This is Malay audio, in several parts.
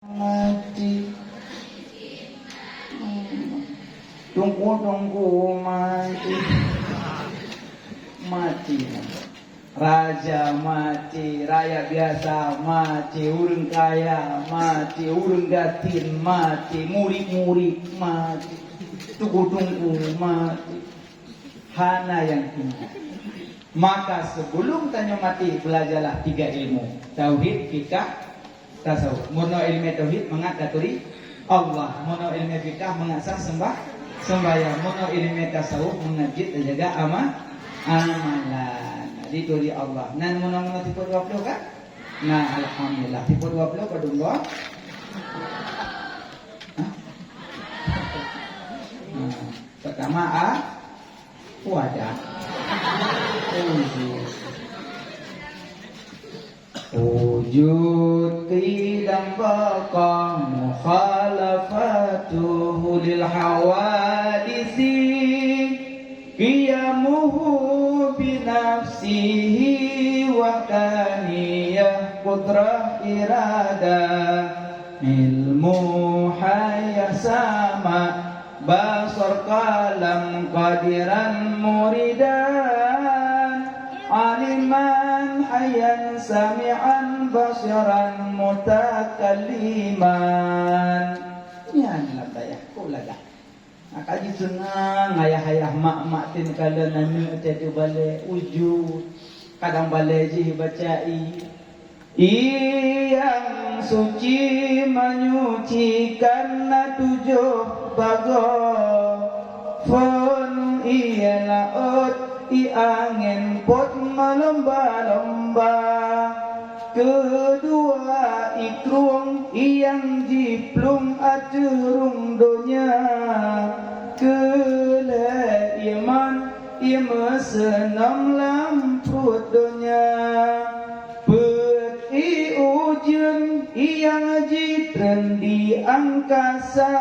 mati tunggu mati raja mati, rakyat biasa mati, urang kaya mati, urang gatin mati, murid mati, tunggu mati, hana yang tinggi. Maka sebelum tanya mati, belajarlah 3 ilmu: tauhid, fikah, tasawuf. Murno ilmu tauhid mengaturi Allah, murno ilmu fikah mengasah sembahyang, murno ilmu tasawuf mengajit dan jaga amalan. Jadi itu di Allah. Nan murno tipe 20 kan? Nah, alhamdulillah tipe 20 kedua. Pertama wadah. Wujud tidak baqa mukhalafatuhu lil hawadisi qiyamuhu binafsihi wahdaniyah qudrah iradah ilmu hayya sama basar kalam qadiran muridan aliman hayyan sami'an basiran mutakalliman. Ini adalah daya kulaga. Akaji senang ayah-ayah mak-mak tin kala nami ucap balik wujud kadang balik ji bacai yang suci menyucikan tujuh bago fon ialah ot angin pot melomba-lomba kedua ikrung yang jiplung aturung donya kele iman ima senam lamput donya peti ujun yang jitren di angkasa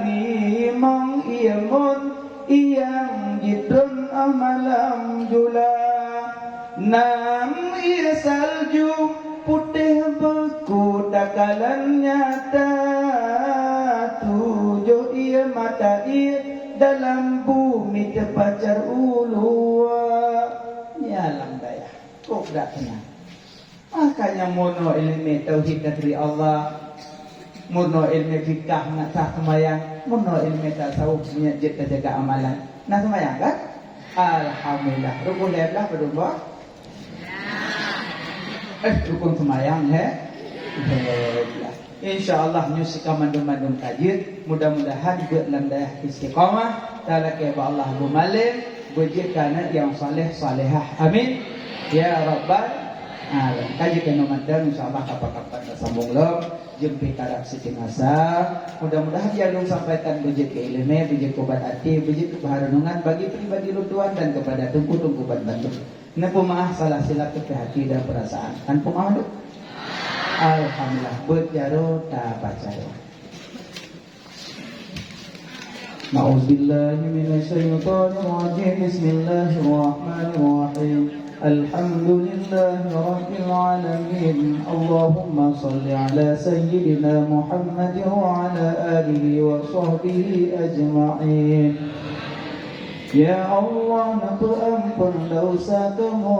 limang imun yang jitren amalam jula nam ia salju putih beku dakalan nyata tujuh ia mata ia dalam bumi terpacar ulua nyalam daya kok tak kenal. Makanya murno ilmu tauhid dari Allah, murno ilmu fikah nak sah semayang, murno ilmu tasawuf menyajid jaga amalan. Nah semayang kan? Alhamdulillah. Rukun leblah berdua. Rukun semayang InsyaAllah nyusika mandum-mandum kajir. Mudah-mudahan dalam daya istiqamah talaki Allah bumalin bujikana yang saleh-salehah. Amin ya rabbal kaji kenomandan insyaallah kapan-kapan sambung lo jemput taraf siti masa. Mudah-mudahan dia belum sampaikan bujik ke ilmu, bujik obat hati, bujik kebaharungan bagi pribadi lutuan dan kepada tungku-tungku bantu. Napa maaf salah silap ke hati dan perasaan. Tanpa maaf. Alhamdulillah berjaro tak bacaro. Ma'uzubillahi minasyaitonir rajim. Bismillahirrahmanirrahim. Alhamdulillahi rabbil alamin. Allahumma salli ala sayyidina Muhammad wa ala alihi wa sahbihi ajma'in. Ya Allah, nak ampun dosa kamu,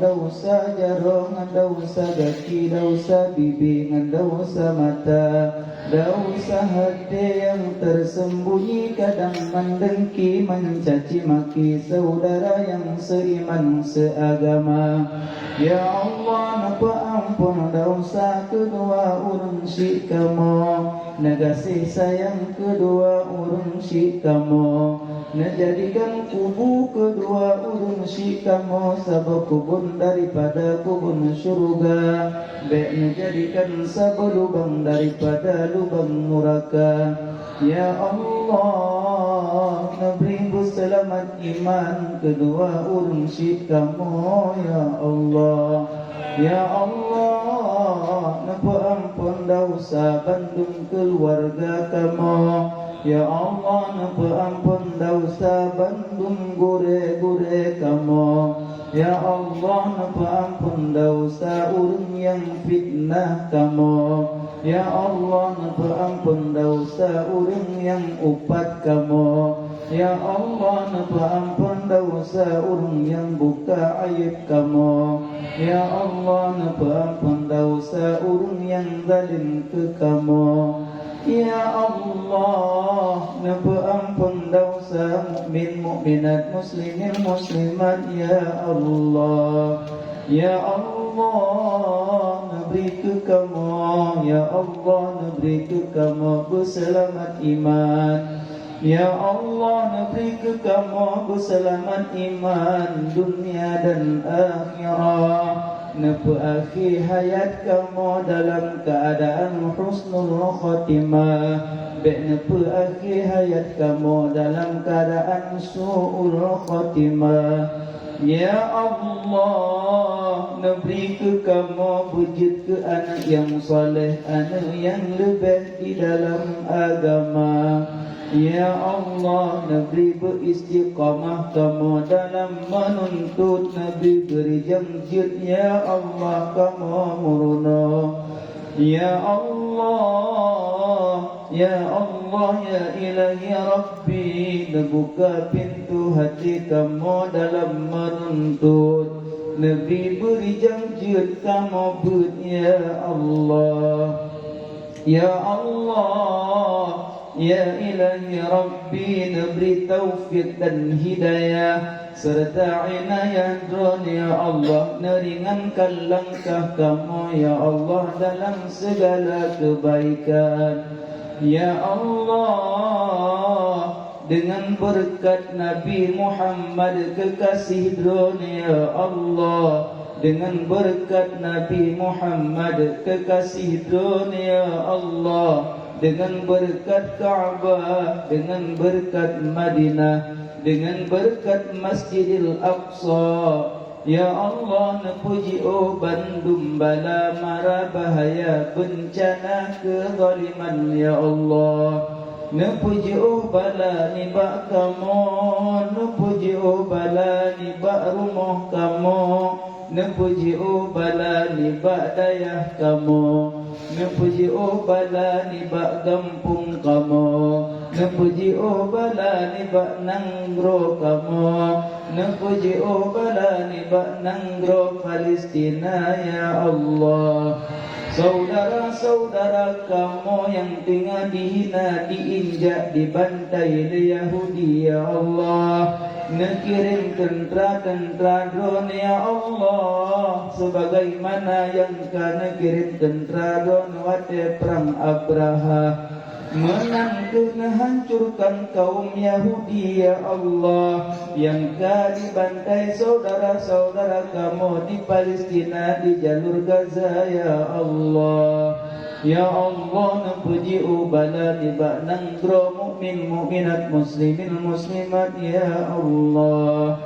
dosa jarong, dosa kaki, dosa bibi, dosa mata, dosa hati yang tersembunyi kadang mendengki, mencaci maki saudara yang seiman seagama. Ya Allah, nak ampun dosa kedua urang si kamu, nagasih sayang kedua urang si kamu. Menjadikan kubu kedua urun si kamu sabuk kubun daripada kubun syurga, baik menjadikan sabuk lubang daripada lubang neraka. Ya Allah, beri selamat iman kedua urun si kamu. Ya Allah, ya Allah, napa ampun dosa bandung keluarga kamu. Ya Allah, napa ampun dosa bandung gure-gure kamu. Ya Allah napa ampun dosa urang yang fitnah kamu. Ya Allah napa ampun dosa urang yang upat kamu. Ya Allah napa ampun dosa urang yang buka aib kamu. Ya Allah napa ampun dosa urang yang zalim ke kamu. Ya Allah napa ampun dosa mukmin mukminat muslimin muslimat. Ya Allah, Ya Allah nabri ke kamu. Ya Allah nabri ke kamu berselamat iman. Ya Allah nabri ke kamu berselamat iman dunia dan akhirat. Napa akhir hayat kamu dalam keadaan husnul khatimah. Baik napa akhir hayat kamu dalam keadaan su'ul khatimah. Ya Allah nabri ke kamu wujud ke anak yang soleh, anak yang lebih di dalam agama. Ya Allah Nabi beristiqamah kamu dalam menuntut Nabi berjamjid. Ya Allah kamu muruna. Ya Allah, Ya Allah, Ya Ilahi Rabbi, buka pintu hati kamu dalam menuntut Nabi berjamjid kamu bud. Ya Allah, Ya Allah, Ya Ilahi Rabbi, beri taufik dan hidayah serta inayah drone. Ya Allah, neringankan langkah kamu Ya Allah dalam segala kebaikan. Ya Allah, dengan berkat Nabi Muhammad kekasih drone. Ya Allah, dengan berkat Nabi Muhammad kekasih drone. Ya Allah, dengan berkat Ka'bah, dengan berkat Madinah, dengan berkat Masjidil Aqsa. Ya Allah napuji Bandung bala mara bahaya bencana kezaliman. Ya Allah napuji bala nibak kamu, napuji bala nibak rumah kamu, napuji bala nibak dayah kamu, napuji bala nibak kampung kamu, napuji bala nibak nanggro kamu, napuji bala nibak nanggro Palestina. Ya Allah, saudara-saudara kamu yang tengah dihina, diinjak, dibantai oleh Yahudi. Ya Allah, nakirim tentera-tentera drone. Ya Allah, sebagaimana yang kana kirim tentera drone wate perang Abraha, menang kena hancurkan kaum Yahudi. Ya Allah, yang kali bantai saudara-saudara kamu di Palestina, di jalur Gaza. Ya Allah, Ya Allah napuji bala nibak nanggro mukmin mukminat muslimin muslimat. Ya Allah,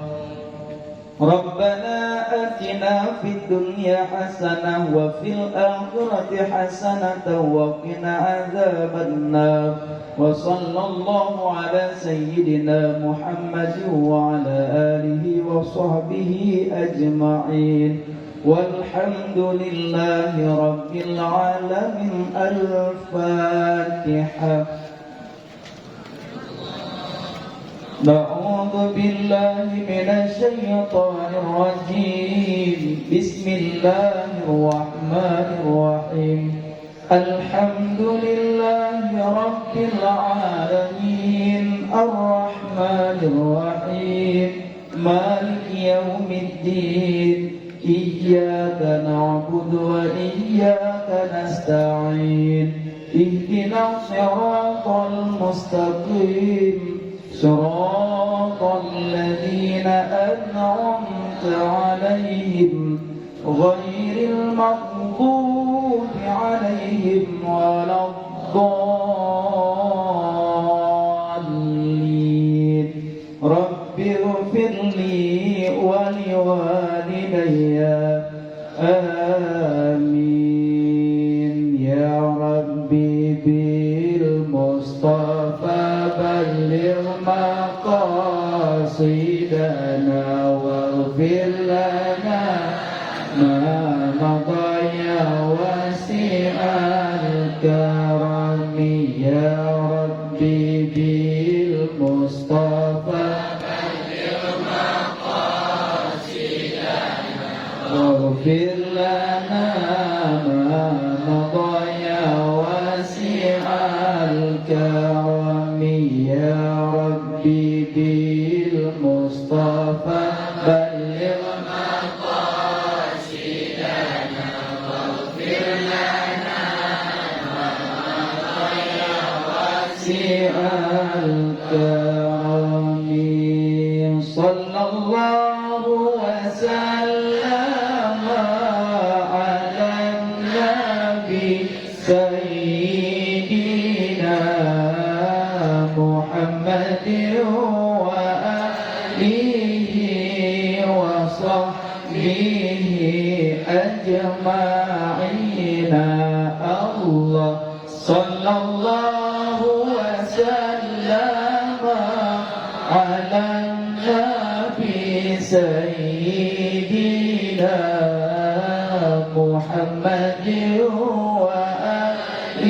Rabbana atina fid dunya hasanah wa fil akhirati hasanah wa qina adzabannar. Wa sallallahu ala sayyidina Muhammad wa ala alihi wa sahbihi ajma'in. Walhamdulillahi rabbil alamin. Al-Fatihah. A'udzu billahi minasy syaithanir rajim. Bismillahirrahmanirrahim. Alhamdulillahi rabbil alamin. Ar-Rahmanir Rahim. Maliki yaumiddin. Iyyaka na'budu wa iyyaka nasta'in. Ihdinas siratal mustaqim. صراط الذين أنعمت عليهم غير المغضوب عليهم ولا الضالين. رب اغفر لي ولوالدي آمين. يا ربي بالمصطفى بلغ مقاصدنا واغفر لنا الكرم يا ربي بالمصطفى واغفر لنا ما مضى يا واسع الكرم يا ربي بالمصطفى بلغ مقاصدنا واغفر لنا ما مضى يا واسع الكرم صلى الله وسلم على النبي سيدنا محمد وآله وصحبه أجمعين الله صلى الله وسلم على النبي سيدنا محمد وآله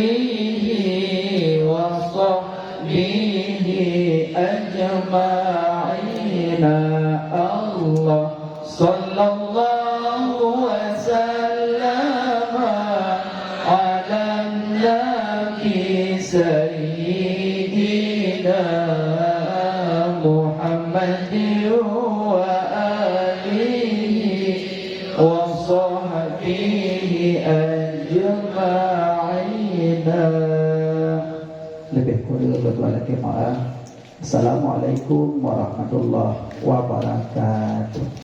وصحبه أجمعين الله صلى الله وسلم على النبي سيدنا محمد وآله وصحبه أجمعين. Lebih kurang berbagai maaf. Assalamualaikum warahmatullahi wabarakatuh.